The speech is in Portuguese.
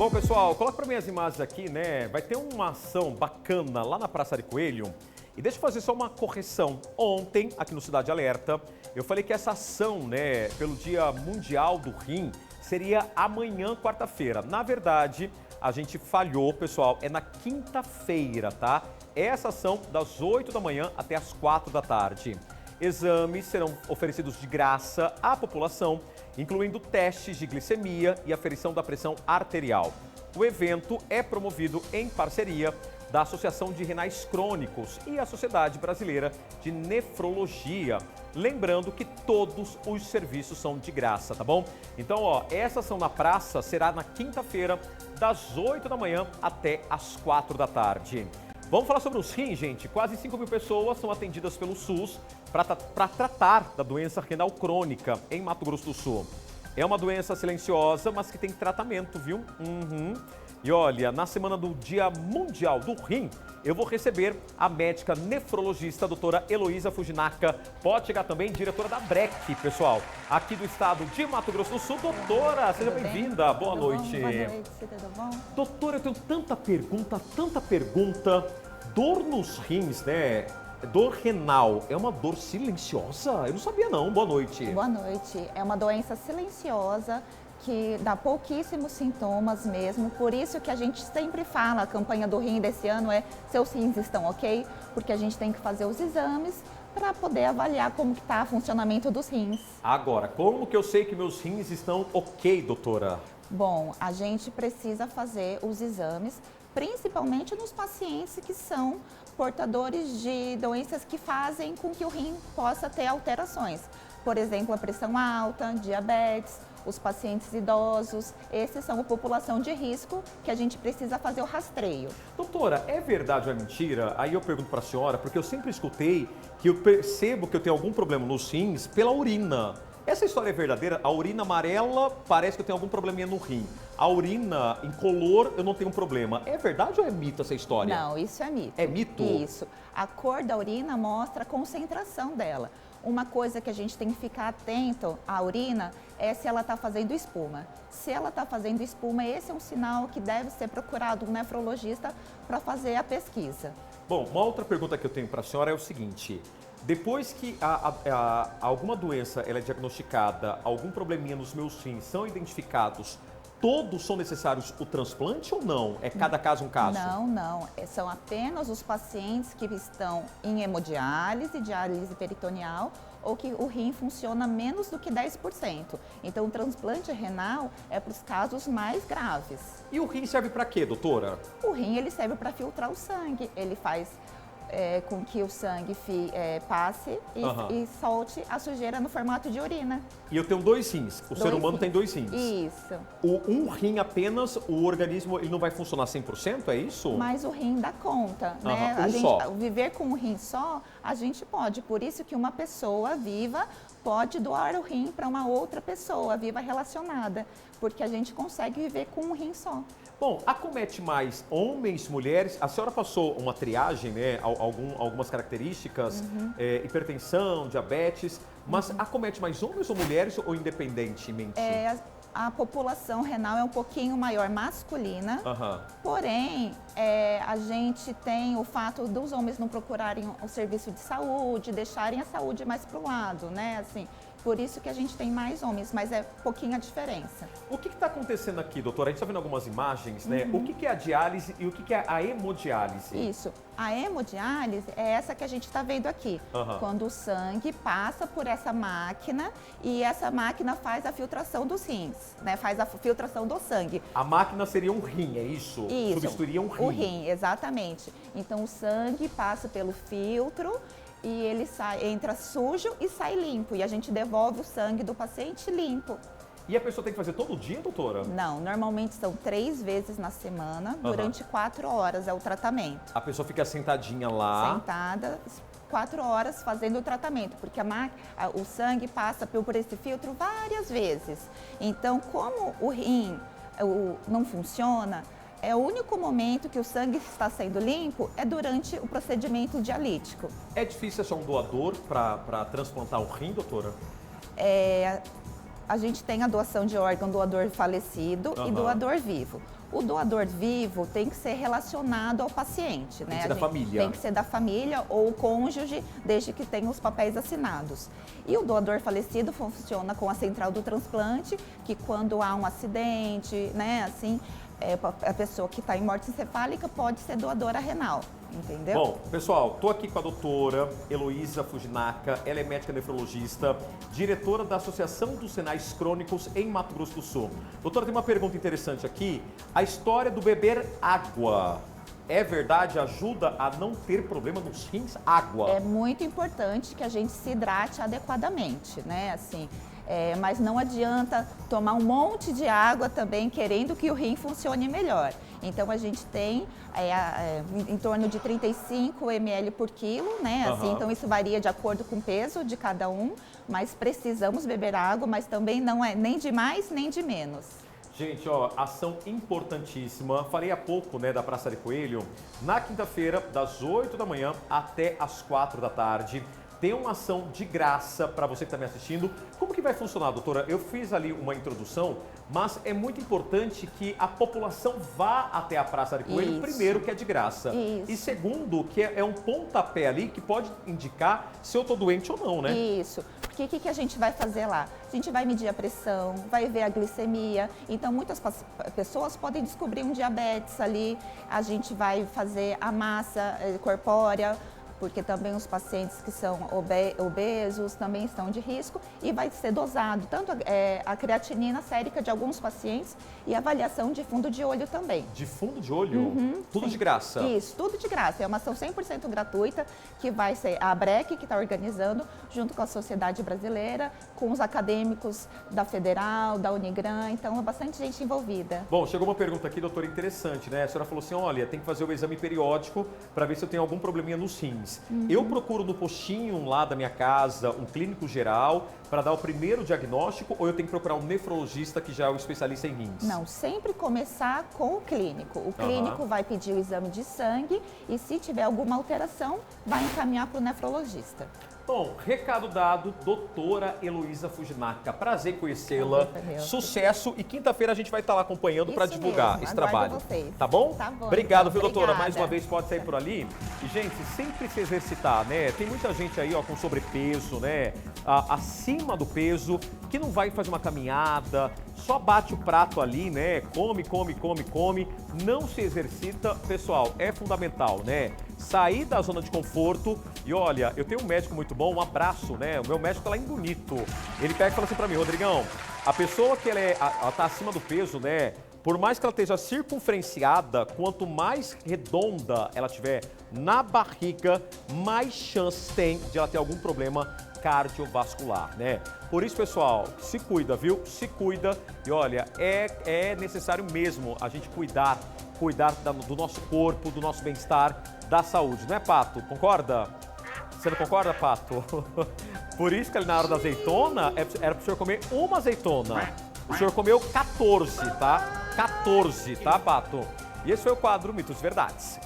Bom, pessoal, coloca para mim as imagens aqui, né? Vai ter uma ação bacana lá na Praça de Coelho. E deixa eu fazer só uma correção. Ontem, aqui no Cidade Alerta, eu falei que essa ação, né, pelo Dia Mundial do Rim, seria amanhã, quarta-feira. Na verdade, a gente falhou, pessoal, é na quinta-feira, tá? Essa ação das 8 da manhã até as 4 da tarde. Exames serão oferecidos de graça à população, incluindo testes de glicemia e aferição da pressão arterial. O evento é promovido em parceria da Associação de Renais Crônicos e a Sociedade Brasileira de Nefrologia. Lembrando que todos os serviços são de graça, tá bom? Então, ó, essa ação na praça será na quinta-feira, das 8 da manhã até as 4 da tarde. Vamos falar sobre os rins, gente. Quase 5.000 pessoas são atendidas pelo SUS para tratar da doença renal crônica em Mato Grosso do Sul. É uma doença silenciosa, mas que tem tratamento, viu? E olha, na semana do Dia Mundial do Rim, eu vou receber a médica nefrologista, a doutora Heloísa Fujinaka. Pode chegar também, diretora da BREC, pessoal, aqui do estado de Mato Grosso do Sul. Doutora, seja bem-vinda. Boa noite. Boa noite, tudo bom? Doutora, eu tenho tanta pergunta. Dor nos rins, né? Dor renal é uma dor silenciosa? Eu não sabia não. Boa noite. Boa noite. É uma doença silenciosa que dá pouquíssimos sintomas mesmo, por isso que a gente sempre fala, a campanha do rim desse ano é seus rins estão ok? Porque a gente tem que fazer os exames para poder avaliar como que está o funcionamento dos rins. Agora, como que eu sei que meus rins estão ok, doutora? Bom, a gente precisa fazer os exames, principalmente nos pacientes que são portadores de doenças que fazem com que o rim possa ter alterações. Por exemplo, a pressão alta, diabetes, os pacientes idosos, esses são a população de risco que a gente precisa fazer o rastreio. Doutora, é verdade ou é mentira? Aí eu pergunto para a senhora, porque eu sempre escutei que eu percebo que eu tenho algum problema nos rins pela urina. Essa história é verdadeira? A urina amarela parece que eu tenho algum probleminha no rim. A urina incolor eu não tenho problema. É verdade ou é mito essa história? Não, isso é mito. É mito? Isso. A cor da urina mostra a concentração dela. Uma coisa que a gente tem que ficar atento à urina é se ela está fazendo espuma. Se ela está fazendo espuma, esse é um sinal que deve ser procurado um nefrologista para fazer a pesquisa. Bom, uma outra pergunta que eu tenho para a senhora é o seguinte. Depois que alguma doença ela é diagnosticada, algum probleminha nos meus rins são identificados, todos são necessários o transplante ou não? É cada caso um caso? Não. São apenas os pacientes que estão em hemodiálise, diálise peritoneal, ou que o rim funciona menos do que 10%. Então, o transplante renal é para os casos mais graves. E o rim serve para quê, doutora? O rim ele serve para filtrar o sangue. Ele faz com que o sangue passe e solte a sujeira no formato de urina. E eu tenho dois rins. O ser humano tem dois rins. Isso. Um rim apenas, o organismo ele não vai funcionar 100%, é isso? Mas o rim dá conta, né? Viver com um rim só, a gente pode. Por isso que uma pessoa viva pode doar o rim para uma outra pessoa viva relacionada, porque a gente consegue viver com um rim só. Bom, acomete mais homens, mulheres? A senhora passou uma triagem, né? Algumas características, hipertensão, diabetes, mas acomete mais homens ou mulheres ou independentemente? A população renal é um pouquinho maior masculina, porém, a gente tem o fato dos homens não procurarem o serviço de saúde, deixarem a saúde mais para o lado, né? Assim, por isso que a gente tem mais homens, mas é pouquinho a diferença. O que está acontecendo aqui, doutora? A gente está vendo algumas imagens, né? O que é a diálise e o que é a hemodiálise? Isso. A hemodiálise é essa que a gente está vendo aqui. Quando o sangue passa por essa máquina e essa máquina faz a filtração dos rins, né? Faz a filtração do sangue. A máquina seria um rim, é isso? Isso. Substituiria um rim. O rim, exatamente. Então o sangue passa pelo filtro e ele entra sujo e sai limpo. E a gente devolve o sangue do paciente limpo. E a pessoa tem que fazer todo dia, doutora? Não, normalmente são 3 vezes na semana, durante 4 horas é o tratamento. A pessoa fica sentadinha lá. Sentada, 4 horas fazendo o tratamento, porque o sangue passa por esse filtro várias vezes. Então, como o rim não funciona, o único momento que o sangue está sendo limpo é durante o procedimento dialítico. É difícil achar um doador para transplantar o rim, doutora? A gente tem a doação de órgão doador falecido e doador vivo. O doador vivo tem que ser relacionado ao paciente, né? Tem que ser da família. Tem que ser da família ou cônjuge, desde que tenha os papéis assinados. E o doador falecido funciona com a central do transplante, que quando há um acidente, né, assim, a pessoa que está em morte encefálica pode ser doadora renal, entendeu? Bom, pessoal, estou aqui com a doutora Heloísa Fujinaka, ela é médica nefrologista, diretora da Associação dos Renais Crônicos em Mato Grosso do Sul. Doutora, tem uma pergunta interessante aqui. A história do beber água, é verdade? Ajuda a não ter problema nos rins? Água? É muito importante que a gente se hidrate adequadamente, né? Assim, mas não adianta tomar um monte de água também querendo que o rim funcione melhor. Então a gente tem em torno de 35 ml por quilo, né? Assim, então isso varia de acordo com o peso de cada um, mas precisamos beber água, mas também não é nem de mais nem de menos. Gente, ó, ação importantíssima. Falei há pouco, né, da Praça de Coelho. Na quinta-feira, das 8 da manhã até as 4 da tarde. Tem uma ação de graça para você que está me assistindo. Como que vai funcionar, doutora? Eu fiz ali uma introdução, mas é muito importante que a população vá até a Praça de Coelho, primeiro, que é de graça. Isso. E segundo, que é um pontapé ali que pode indicar se eu estou doente ou não, né? Isso. Porque o que a gente vai fazer lá? A gente vai medir a pressão, vai ver a glicemia. Então, muitas pessoas podem descobrir um diabetes ali. A gente vai fazer a massa corpórea, porque também os pacientes que são obesos também estão de risco, e vai ser dosado tanto a creatinina sérica de alguns pacientes e avaliação de fundo de olho também. De fundo de olho? Tudo sim. de graça? Isso, tudo de graça. É uma ação 100% gratuita que vai ser a ABREC que está organizando, junto com a Sociedade Brasileira, com os acadêmicos da Federal, da Unigran, então é bastante gente envolvida. Bom, chegou uma pergunta aqui, doutora, interessante, né? A senhora falou assim, olha, tem que fazer o exame periódico para ver se eu tenho algum probleminha nos rins. Eu procuro no postinho lá da minha casa um clínico geral para dar o primeiro diagnóstico, ou eu tenho que procurar um nefrologista que já é o especialista em rins? Não, sempre começar com o clínico. O clínico vai pedir o exame de sangue e, se tiver alguma alteração, vai encaminhar para o nefrologista. Bom, recado dado, doutora Heloísa Fujinaka. Prazer conhecê-la. Sucesso, e quinta-feira a gente vai estar lá acompanhando para divulgar mesmo. esse Aguardo trabalho. vocês. Tá bom? Tá bom. Obrigado, então. viu, doutora? Obrigada. Mais uma vez pode sair por ali. E, gente, sempre se exercitar, né? Tem muita gente aí, ó, com sobrepeso, né? Acima do peso, que não vai fazer uma caminhada, só bate o prato ali, né? Come, come, come, come. Não se exercita. Pessoal, é fundamental, né? Sair da zona de conforto. E olha, eu tenho um médico muito bom, um abraço, né? O meu médico tá lá em Bonito. Ele pega e fala assim pra mim, Rodrigão, a pessoa que ela tá acima do peso, né? Por mais que ela esteja circunferenciada, quanto mais redonda ela tiver na barriga, mais chances tem de ela ter algum problema cardiovascular, né? Por isso, pessoal, se cuida, viu? Se cuida. E olha, é necessário mesmo a gente cuidar do nosso corpo, do nosso bem-estar, da saúde, não é, Pato? Concorda? Você não concorda, Pato? Por isso que ali na hora da azeitona, era pro senhor comer uma azeitona. O senhor comeu 14, tá? 14, tá, Pato? E esse foi o quadro Mitos e Verdades.